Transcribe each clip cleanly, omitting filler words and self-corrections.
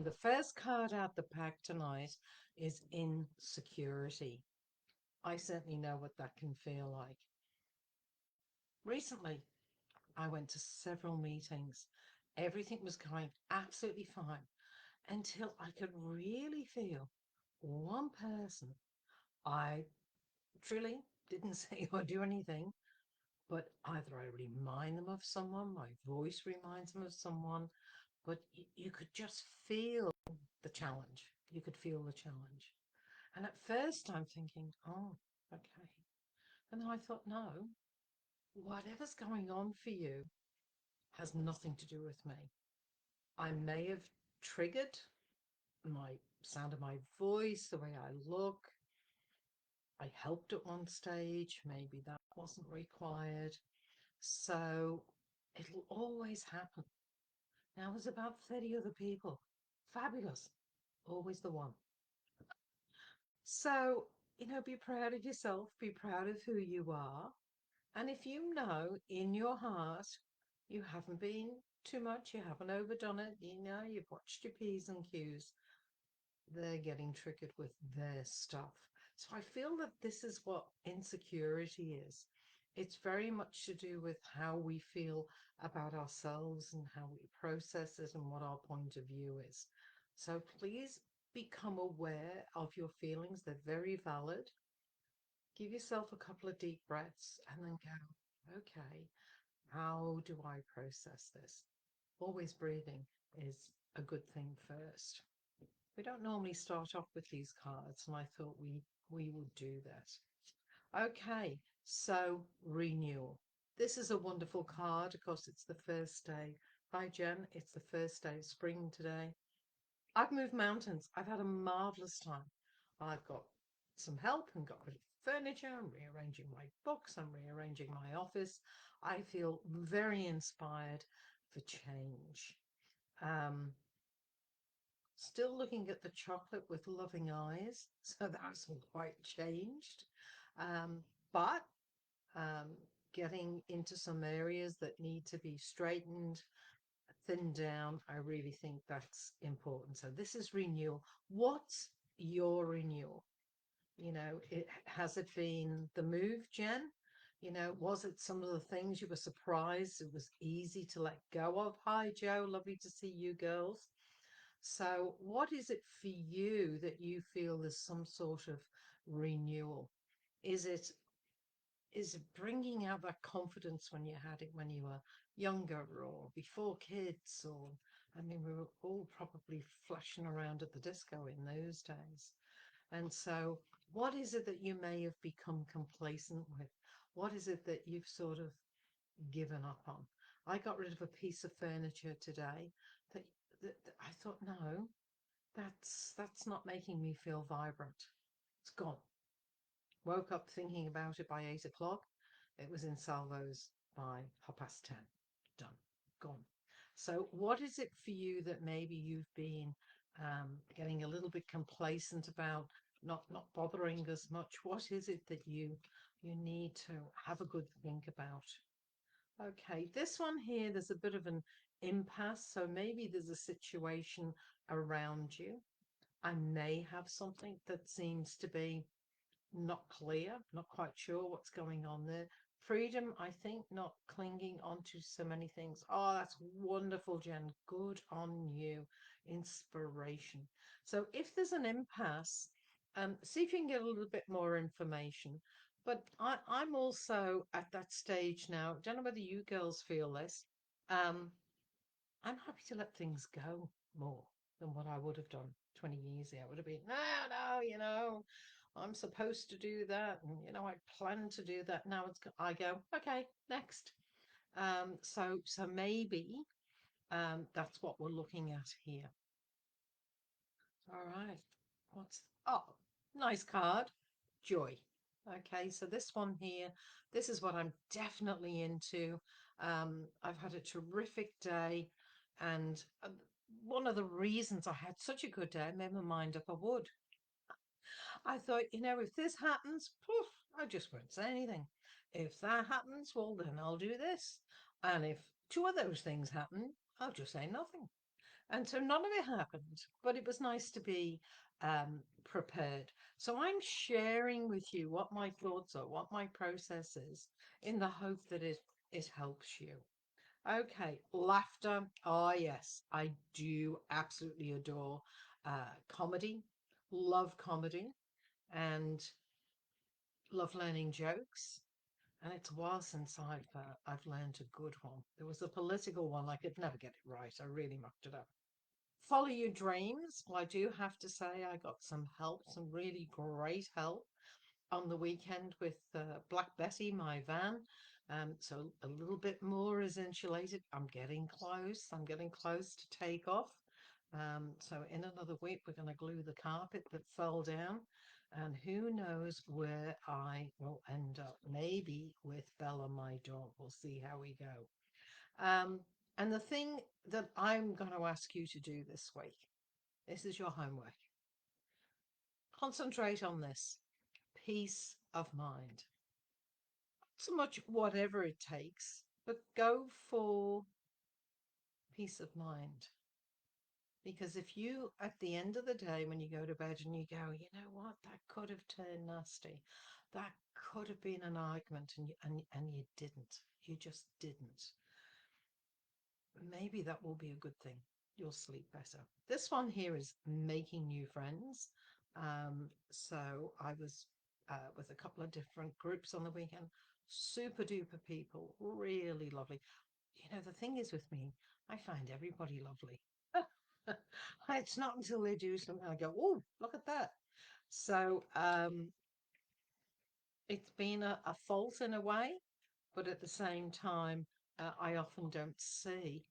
the first card out the pack tonight is insecurity. I certainly know what that can feel like. Recently, I went to several meetings. Everything was going absolutely fine until I could really feel one person. I truly didn't say or do anything, but either I remind them of someone, my voice reminds them of someone, but you could just feel the challenge. You could feel the challenge. And at first I'm thinking, oh, okay. And then I thought, no, whatever's going on for you has nothing to do with me. I may have triggered my sound of my voice, the way I look. I helped at one stage, maybe that wasn't required. So it'll always happen. Now there's about 30 other people. Fabulous. Always the one. So, be proud of yourself, be proud of who you are. And if you know in your heart you haven't been too much, you haven't overdone it, you've watched your P's and Q's, they're getting triggered with their stuff. So I feel that this is what insecurity is. It's very much to do with how we feel about ourselves and how we process it and what our point of view is. So please become aware of your feelings. They're very valid. Give yourself a couple of deep breaths and then go, okay, how do I process this? Always breathing is a good thing first. We don't normally start off with these cards, and I thought we would do that. Okay, so renewal. This is a wonderful card. Of course, it's the first day. Hi, Jen. It's the first day of spring today. I've moved mountains. I've had a marvelous time. I've got some help and got rid of furniture. I'm rearranging my books. I'm rearranging my office. I feel very inspired for change. Um, Still looking at the chocolate with loving eyes, so that hasn't quite changed. But um, getting into some areas that need to be straightened, thinned down, I really think that's important. So this is renewal. What's your renewal? Has it been the move, Jen? Was it some of the things you were surprised it was easy to let go of? Hi, Joe. Lovely to see you girls. So, what is it for you that you feel there's some sort of renewal? Is it is it bringing out that confidence when you had it when you were younger or before kids? Or, I mean, we were all probably flashing around at the disco in those days. And so, what is it that you may have become complacent with? What is it that you've sort of given up on? I got rid of a piece of furniture today that I thought, no, that's not making me feel vibrant. It's gone. Woke up thinking about it by 8 o'clock. It was in salvos by 10:30. Done. Gone. So what is it for you that maybe you've been getting a little bit complacent about, not bothering as much? What is it that you need to have a good think about? Okay, this one here, there's a bit of an impasse. So maybe there's a situation around you. I may have something that seems to be not clear, not quite sure what's going on there. Freedom, I think, not clinging onto so many things. Oh, that's wonderful, Jen. Good on you. Inspiration. So if there's an impasse, see if you can get a little bit more information. But I'm also at that stage now. Don't know whether you girls feel this. Um, I'm happy to let things go more than what I would have done 20 years ago. It would have been, no, I'm supposed to do that. And, I plan to do that. Now I go, okay, next. So maybe that's what we're looking at here. All right. Oh, nice card. Joy. Okay, so this one here, this is what I'm definitely into. I've had a terrific day, and one of the reasons I had such a good day, I made my mind up I would. I thought, if this happens, poof, I just won't say anything. If that happens, well, then I'll do this. And if two of those things happen, I'll just say nothing. And so none of it happened, but it was nice to be prepared. So I'm sharing with you what my thoughts are, what my process is, in the hope that it helps you. Okay, laughter. Oh, yes, I do absolutely adore comedy, love comedy, and love learning jokes. And it's a while since I've learned a good one. There was a political one. I could never get it right. I really mucked it up. Follow your dreams. Well, I do have to say I got some help, some really great help on the weekend with Black Betty, my van. So a little bit more is insulated. I'm getting close. I'm getting close to take off. So in another week, we're going to glue the carpet that fell down. And who knows where I will end up. Maybe with Bella, my dog. We'll see how we go. Um, and the thing that I'm going to ask you to do this week, this is your homework. Concentrate on this peace of mind. So much whatever it takes, but go for peace of mind. Because if you, at the end of the day, when you go to bed and you go, you know what, that could have turned nasty, that could have been an argument, and you didn't, you just didn't. Maybe that will be a good thing. You'll sleep better. This one here is making new friends. So I was with a couple of different groups on the weekend. Super duper people, really lovely. You know, the thing is with me, I find everybody lovely. It's not until they do something I go, oh, look at that. So it's been a fault in a way, but at the same time, I often don't see.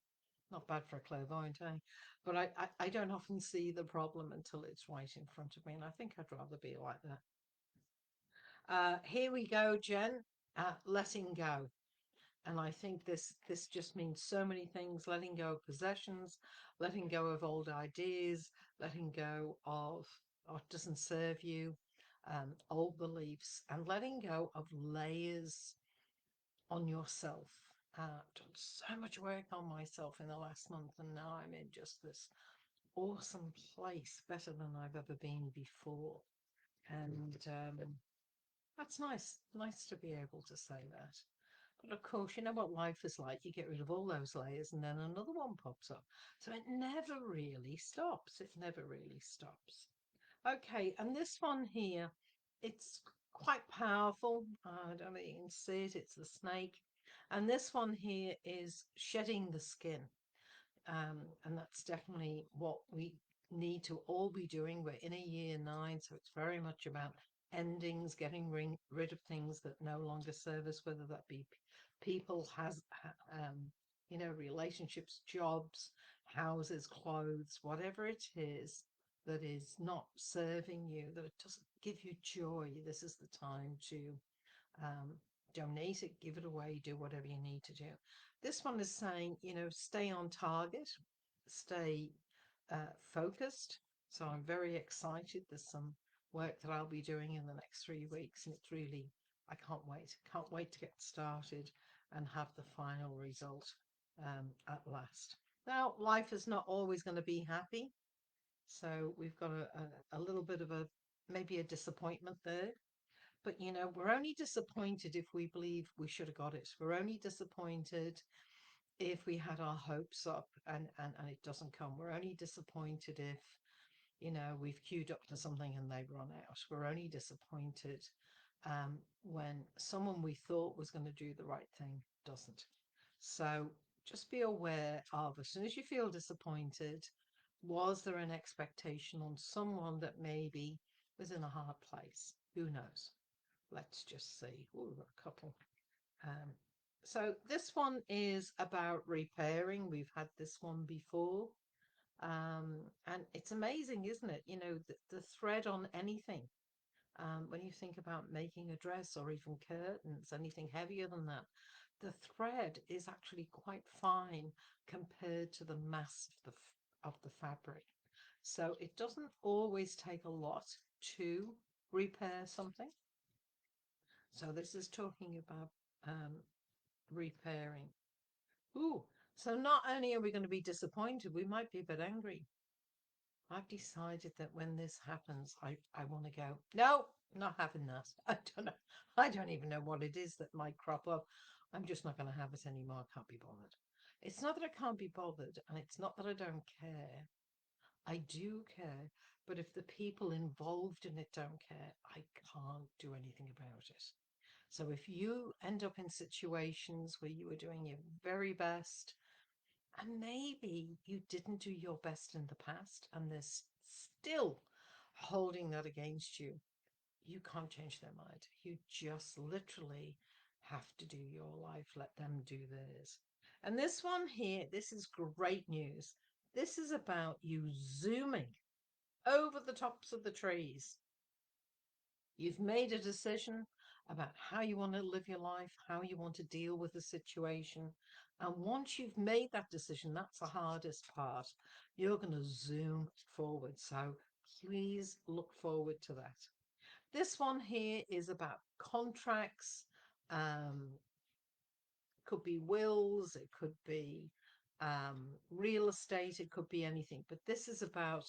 Not bad for a clairvoyant, eh? But I don't often see the problem until it's right in front of me, and I think I'd rather be like that. Here we go, Jen. Letting go. And I think this just means so many things: letting go of possessions, letting go of old ideas, letting go of what doesn't serve you, old beliefs, and letting go of layers on yourself. Done so much work on myself in the last month, and now I'm in just this awesome place, better than I've ever been before. And that's nice. Nice to be able to say that. But of course, you know what life is like. You get rid of all those layers and then another one pops up. So it never really stops. It never really stops. Okay, and this one here, it's quite powerful. I don't know if you can see it. It's the snake. And this one here is shedding the skin. And that's definitely what we need to all be doing. We're in a year nine, so it's very much about endings, getting rid of things that no longer serve us, whether that be people, relationships, jobs, houses, clothes, whatever it is that is not serving you, that it doesn't give you joy. This is the time to um, donate it, give it away, do whatever you need to do. This one is saying, stay on target, stay focused. So I'm very excited. There's some work that I'll be doing in the next 3 weeks, and it's really, I can't wait. Can't wait to get started and have the final result at last. Now, life is not always going to be happy. So we've got a little bit of maybe a disappointment there, but we're only disappointed if we believe we should have got it. We're only disappointed if we had our hopes up and it doesn't come. We're only disappointed if, we've queued up for something and they run out. We're only disappointed when someone we thought was going to do the right thing doesn't. So just be aware of, as soon as you feel disappointed, was there an expectation on someone that maybe was in a hard place? Who knows? Let's just see. Ooh, a couple. Um, so this one is about repairing. We've had this one before. And it's amazing, isn't it? The thread on anything. When you think about making a dress or even curtains, anything heavier than that, the thread is actually quite fine compared to the mass of the fabric. So it doesn't always take a lot to repair something. So this is talking about repairing. Ooh, So not only are we going to be disappointed, we might be a bit angry. I've decided that when this happens, I want to go, no, not having that. I don't know. I don't even know what it is that might crop up. I'm just not going to have it anymore. I can't be bothered. It's not that I can't be bothered, and it's not that I don't care. I do care, but if the people involved in it don't care, I can't do anything about it. So if you end up in situations where you are doing your very best and maybe you didn't do your best in the past and they're still holding that against you, you can't change their mind. You just literally have to do your life, let them do theirs. And this one here, this is great news. This is about you zooming over the tops of the trees. You've made a decision about how you want to live your life, how you want to deal with the situation. And once you've made that decision, that's the hardest part. You're going to zoom forward. So please look forward to that. This one here is about contracts. Um, could be wills, it could be real estate, it could be anything. But this is about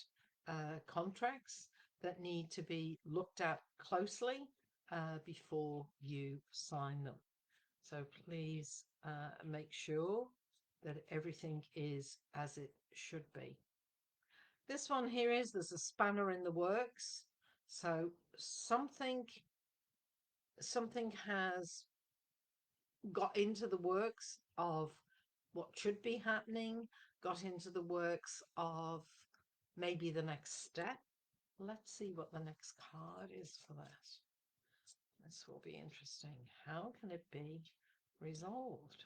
contracts that need to be looked at closely before you sign them. So please make sure that everything is as it should be. This one here is there's a spanner in the works. So something has got into the works of what should be happening, got into the works of maybe the next step. Let's see what the next card is for that. This will be interesting. How can it be resolved?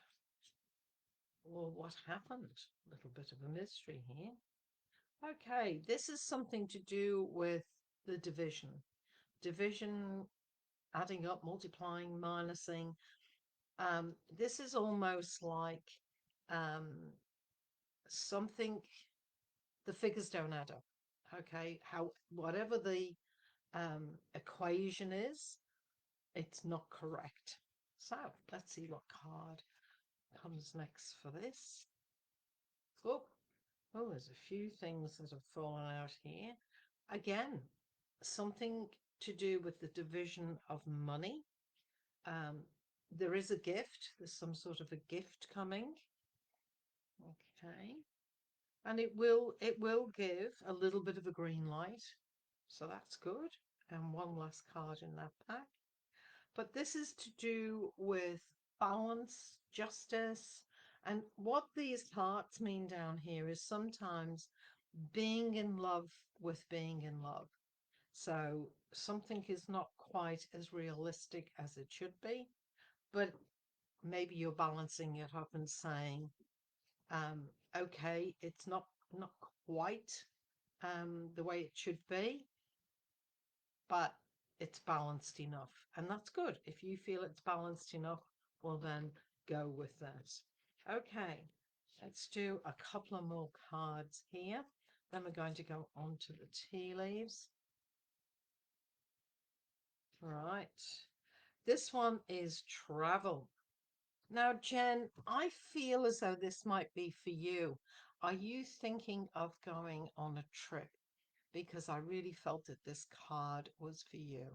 Or what happened? A little bit of a mystery here. Okay, this is something to do with the division. Division, adding up, multiplying, minusing. This is almost like um, something, the figures don't add up. Okay, how whatever the equation is, it's not correct. So let's see what card comes next for this. Oh, oh, there's a few things that have fallen out here. Again, something to do with the division of money. Um, there is a gift. There's some sort of a gift coming. Okay. And it will give a little bit of a green light. So that's good. And one last card in that pack. But this is to do with balance, justice. And what these hearts mean down here is sometimes being in love with being in love. So something is not quite as realistic as it should be, but maybe you're balancing it up and saying, um, okay, it's not quite the way it should be, but it's balanced enough. And that's good. If you feel it's balanced enough, well, then go with that. Okay, let's do a couple of more cards here. Then we're going to go on to the tea leaves. Right. This one is travel. Now, Jen, I feel as though this might be for you. Are you thinking of going on a trip? Because I really felt that this card was for you.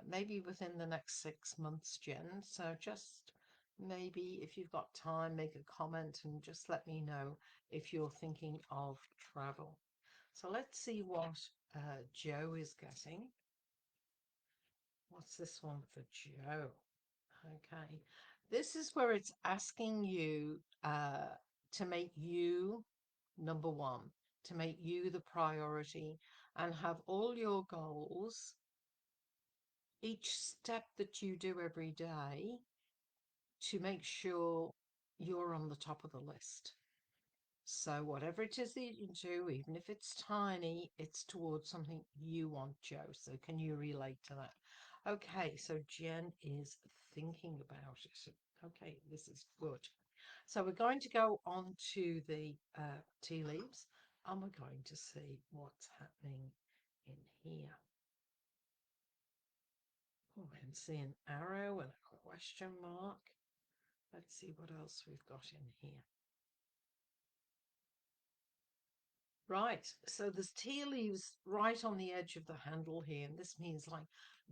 Maybe within the next 6 months, Jen. So just maybe if you've got time, make a comment and just let me know if you're thinking of travel. So let's see what Joe is getting. What's this one for Joe? Okay. This is where it's asking you to make you number one, to make you the priority and have all your goals, each step that you do every day to make sure you're on the top of the list. So whatever it is that you do, even if it's tiny, it's towards something you want, Joe. So can you relate to that? Okay, so Jen is thinking about it. Okay, this is good. So we're going to go on to the tea leaves and we're going to see what's happening in here. Oh, I can see an arrow and a question mark. Let's see what else we've got in here. Right. So there's tea leaves right on the edge of the handle here. And this means like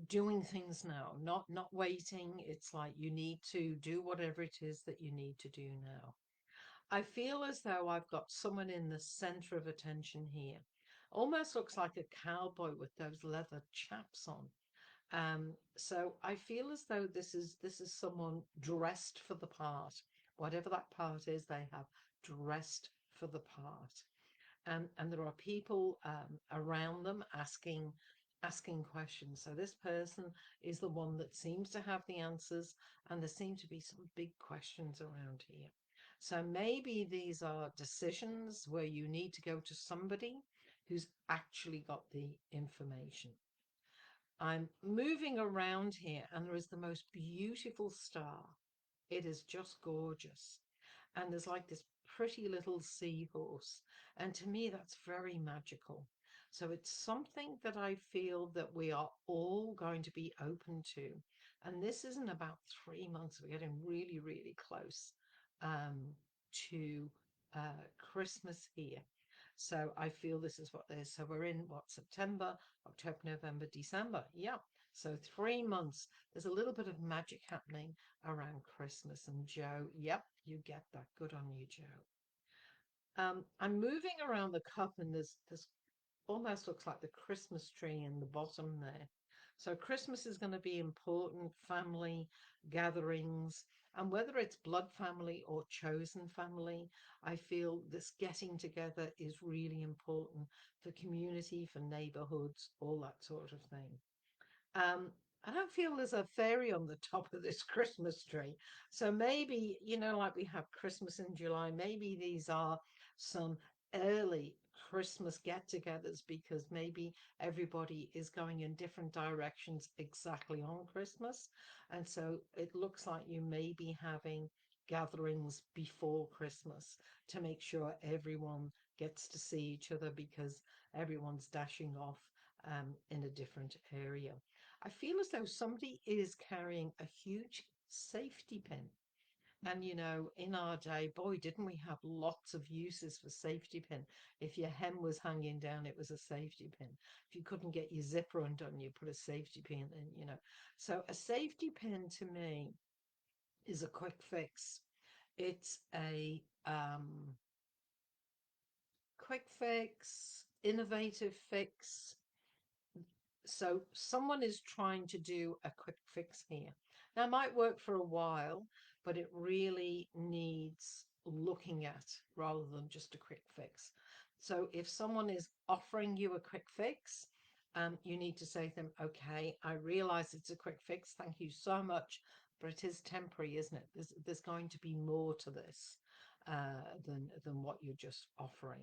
doing things now, not waiting. It's like you need to do whatever it is that you need to do now. I feel as though I've got someone in the center of attention here. Almost looks like a cowboy with those leather chaps on. So I feel as though this is someone dressed for the part. Whatever that part is, they have dressed for the part. And there are people around them asking questions. So this person is the one that seems to have the answers, and there seem to be some big questions around here. So maybe these are decisions where you need to go to somebody who's actually got the information. I'm moving around here, and there is the most beautiful star. It is just gorgeous. And there's like this pretty little seahorse. And to me, that's very magical. So it's something that I feel that we are all going to be open to. And this is in about 3 months. We're getting really, really close um, to Christmas here. So I feel this is what there's. So we're in what, September, October, November, December. Yeah. So 3 months. There's a little bit of magic happening around Christmas. And Joe, yep, you get that. Good on you, Joe. I'm moving around the cup, and there's almost looks like the Christmas tree in the bottom there. So Christmas is going to be important, family gatherings, and whether it's blood family or chosen family, I feel this getting together is really important for community, for neighborhoods, all that sort of thing. Um, I don't feel there's a fairy on the top of this Christmas tree. So maybe, like we have Christmas in July, maybe these are some early Christmas get-togethers because maybe everybody is going in different directions exactly on Christmas. And so it looks like you may be having gatherings before Christmas to make sure everyone gets to see each other because everyone's dashing off in a different area. I feel as though somebody is carrying a huge safety pin. And in our day, boy, didn't we have lots of uses for safety pin. If your hem was hanging down, it was a safety pin. If you couldn't get your zipper undone, you put a safety pin in. So a safety pin to me is a quick fix. It's a quick fix, innovative fix. So someone is trying to do a quick fix here. Now, it might work for a while, but it really needs looking at rather than just a quick fix. So if someone is offering you a quick fix, you need to say to them, okay, I realize it's a quick fix. Thank you so much. But it is temporary, isn't it? There's going to be more to this than what you're just offering.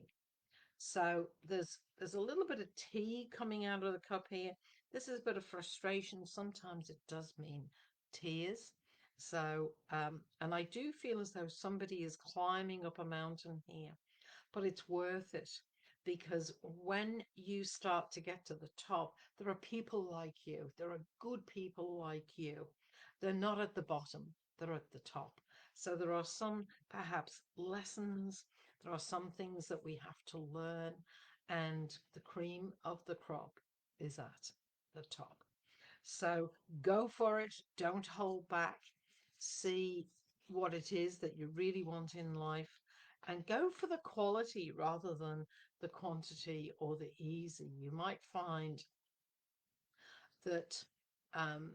So there's a little bit of tea coming out of the cup here. This is a bit of frustration. Sometimes it does mean tears. So and I do feel as though somebody is climbing up a mountain here, but it's worth it because when you start to get to the top, there are people like you. There are good people like you. They're not at the bottom, they're at the top. So there are some perhaps lessons, there are some things that we have to learn, and the cream of the crop is at the top. So go for it, don't hold back, see what it is that you really want in life, and go for the quality rather than the quantity or the easy. You might find that, um,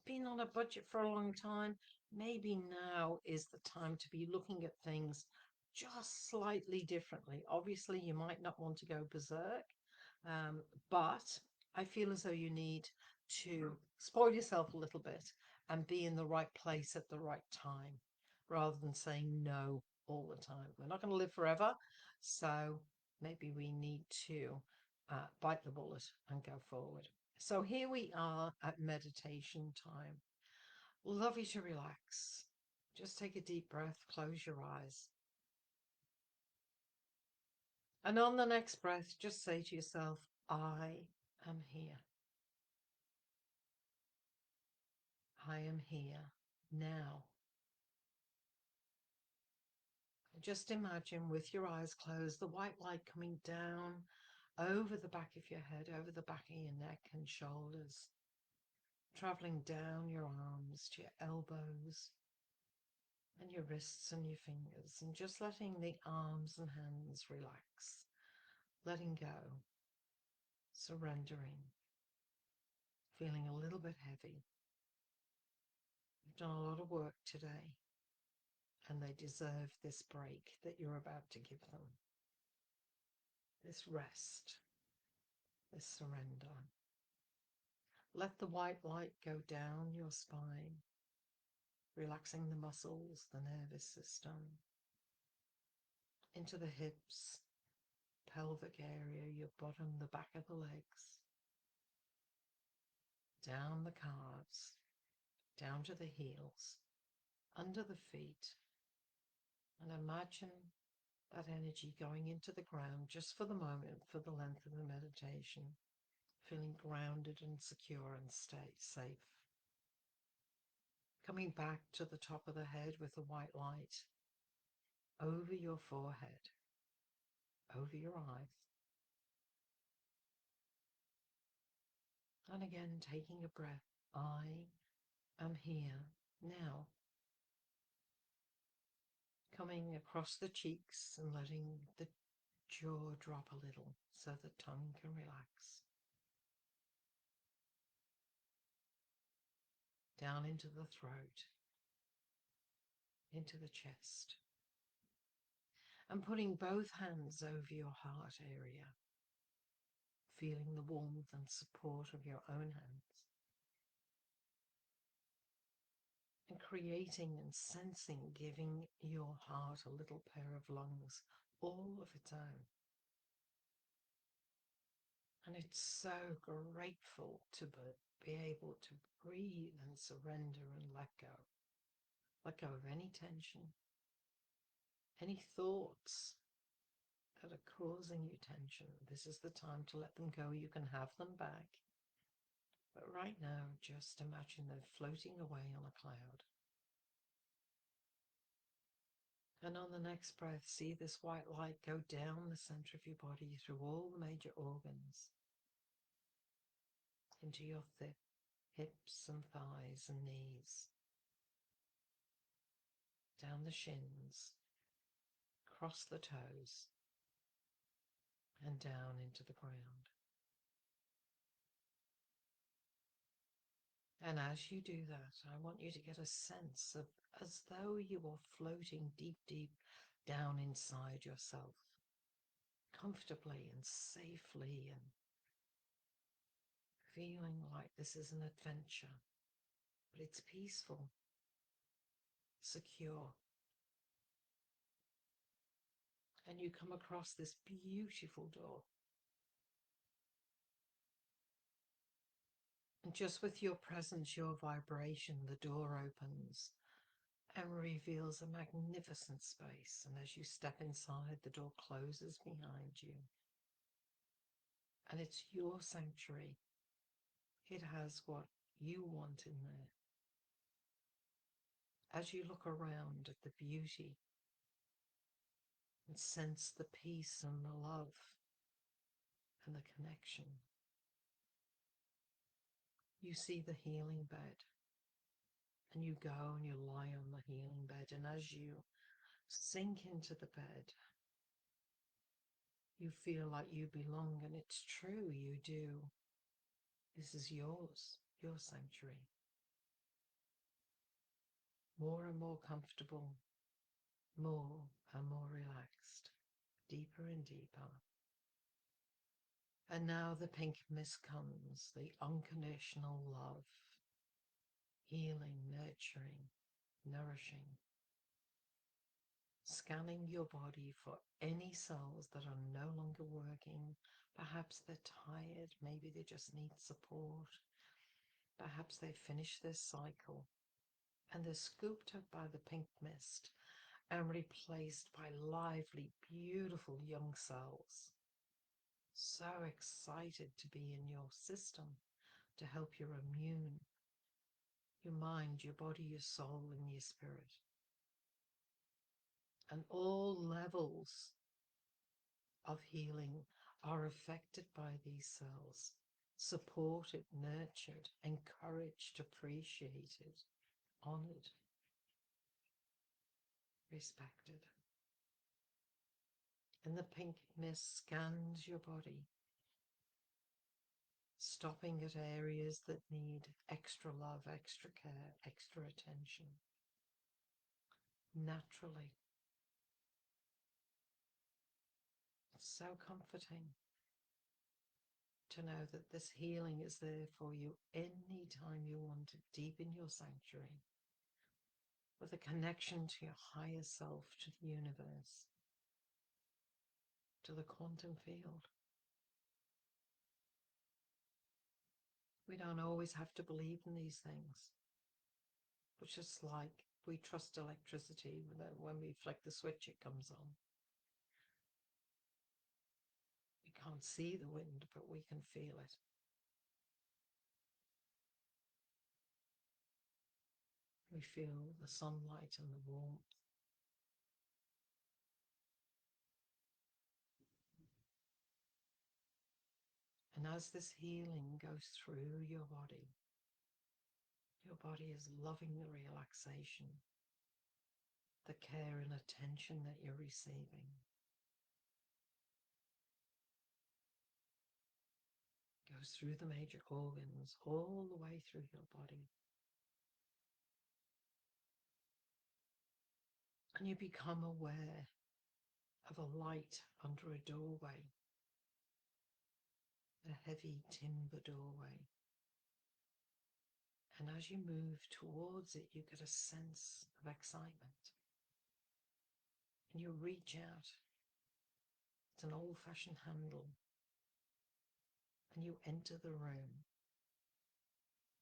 been on a budget for a long time, maybe now is the time to be looking at things just slightly differently. Obviously, you might not want to go berserk, um, but I feel as though you need to spoil yourself a little bit and be in the right place at the right time rather than saying no all the time. We're not going to live forever, so maybe we need to bite the bullet and go forward. So here we are at meditation time. Love you to relax. Just take a deep breath, close your eyes. And on the next breath, just say to yourself, I am here. I am here now. Just imagine with your eyes closed, the white light coming down over the back of your head, over the back of your neck and shoulders, traveling down your arms to your elbows and your wrists and your fingers, and just letting the arms and hands relax, letting go, surrendering, feeling a little bit heavy. You've done a lot of work today, and they deserve this break that you're about to give them, this rest, this surrender. Let the white light go down your spine, relaxing the muscles, the nervous system, into the hips, pelvic area, your bottom, the back of the legs, down the calves, down to the heels, under the feet, and imagine that energy going into the ground just for the moment, for the length of the meditation, feeling grounded and secure and stay safe. Coming back to the top of the head with the white light, over your forehead, over your eyes. And again, taking a breath. I am here now. Coming across the cheeks and letting the jaw drop a little so the tongue can relax. Down into the throat, into the chest. And putting both hands over your heart area, feeling the warmth and support of your own hands. And creating and sensing, giving your heart a little pair of lungs all of its own. And it's so grateful to be able to breathe and surrender and let go. Let go of any tension, any thoughts that are causing you tension. This is the time to let them go. You can have them back. But right now, just imagine they're floating away on a cloud. And on the next breath, see this white light go down the center of your body through all the major organs, into your hips and thighs and knees, down the shins, across the toes, and down into the ground. And as you do that, I want you to get a sense of as though you are floating deep, deep down inside yourself, comfortably and safely, and feeling like this is an adventure, but it's peaceful, secure. And you come across this beautiful door. And just with your presence, your vibration, the door opens and reveals a magnificent space. And as you step inside, the door closes behind you. And it's your sanctuary. It has what you want in there. As you look around at the beauty and sense the peace and the love and the connection, you see the healing bed. And you go and you lie on the healing bed. And as you sink into the bed, you feel like you belong. And it's true, you do. This is yours, your sanctuary. More and more comfortable, more and more relaxed, deeper and deeper. And now the pink mist comes, the unconditional love, healing, nurturing, nourishing, scanning your body for any cells that are no longer working. Perhaps they're tired, maybe they just need support. Perhaps they finished their cycle and they're scooped up by the pink mist and replaced by lively, beautiful young cells. So excited to be in your system to help your immune, your mind, your body, your soul, and your spirit. And all levels of healing are affected by these cells, supported, nurtured, encouraged, appreciated, honored, respected. And the pink mist scans your body, stopping at areas that need extra love, extra care, extra attention. Naturally. It's so comforting to know that this healing is there for you anytime you want it, deep in your sanctuary, with a connection to your higher self, to the universe, to the quantum field. We don't always have to believe in these things. But just like we trust electricity, that when we flick the switch, it comes on. We can't see the wind, but we can feel it. We feel the sunlight and the warmth. And as this healing goes through your body is loving the relaxation, the care and attention that you're receiving. Goes through the major organs, all the way through your body. And you become aware of a light under a doorway, a heavy timber doorway. And as you move towards it, you get a sense of excitement. And you reach out. It's an old-fashioned handle. And you enter the room.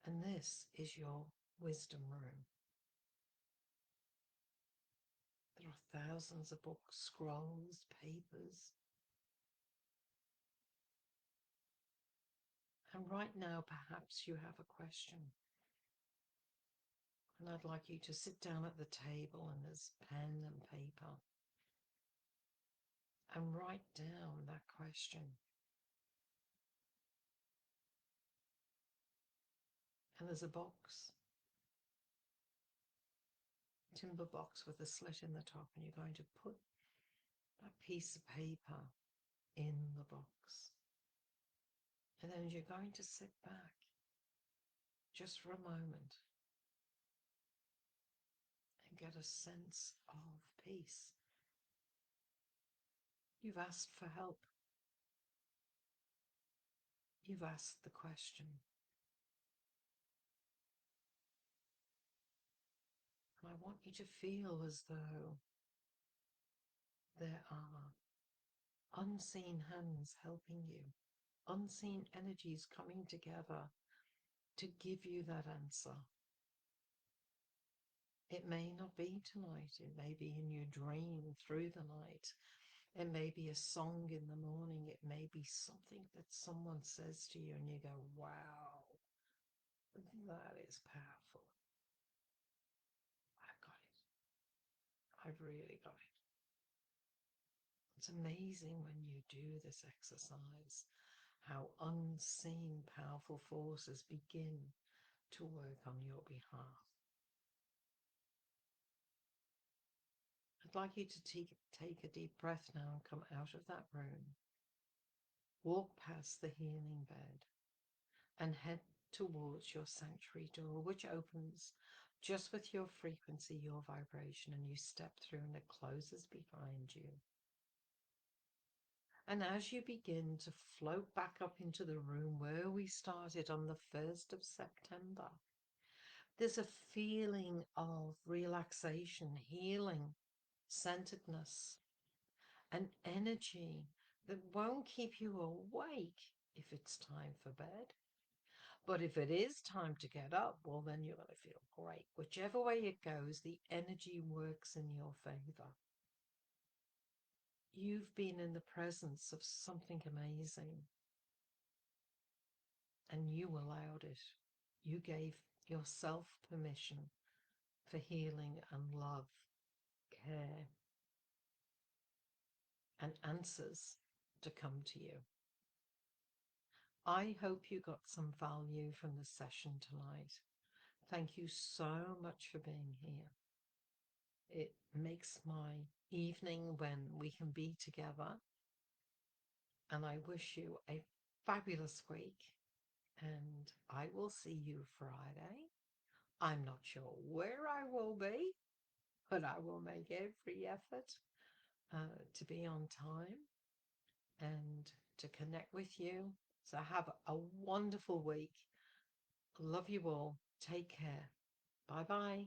And this is your wisdom room. There are thousands of books, scrolls, papers. And right now, perhaps you have a question. And I'd like you to sit down at the table, and there's pen and paper, and write down that question. And there's a box, timber box with a slit in the top, and you're going to put that piece of paper in the box. And then you're going to sit back just for a moment and get a sense of peace. You've asked for help. You've asked the question. And I want you to feel as though there are unseen hands helping you, unseen energies coming together to give you that answer. It may not be tonight. It may be in your dream through the night. It may be a song in the morning. It may be something that someone says to you and you go, wow, that is powerful. I've got it. I've really got it. It's amazing when you do this exercise, how unseen powerful forces begin to work on your behalf. I'd like you to take a deep breath now and come out of that room. Walk past the healing bed and head towards your sanctuary door, which opens just with your frequency, your vibration, and you step through and it closes behind you. And as you begin to float back up into the room where we started on the 1st of September, there's a feeling of relaxation, healing, centeredness, an energy that won't keep you awake if it's time for bed. But if it is time to get up, well, then you're going to feel great. Whichever way it goes, the energy works in your favor. You've been in the presence of something amazing, and you allowed it. You gave yourself permission for healing and love, care, and answers to come to you. I hope you got some value from the session tonight. Thank you so much for being here. It makes my evening when we can be together. And I wish you a fabulous week. And I will see you Friday. I'm not sure where I will be, but I will make every effort to be on time and to connect with you. So have a wonderful week. Love you all. Take care. Bye bye.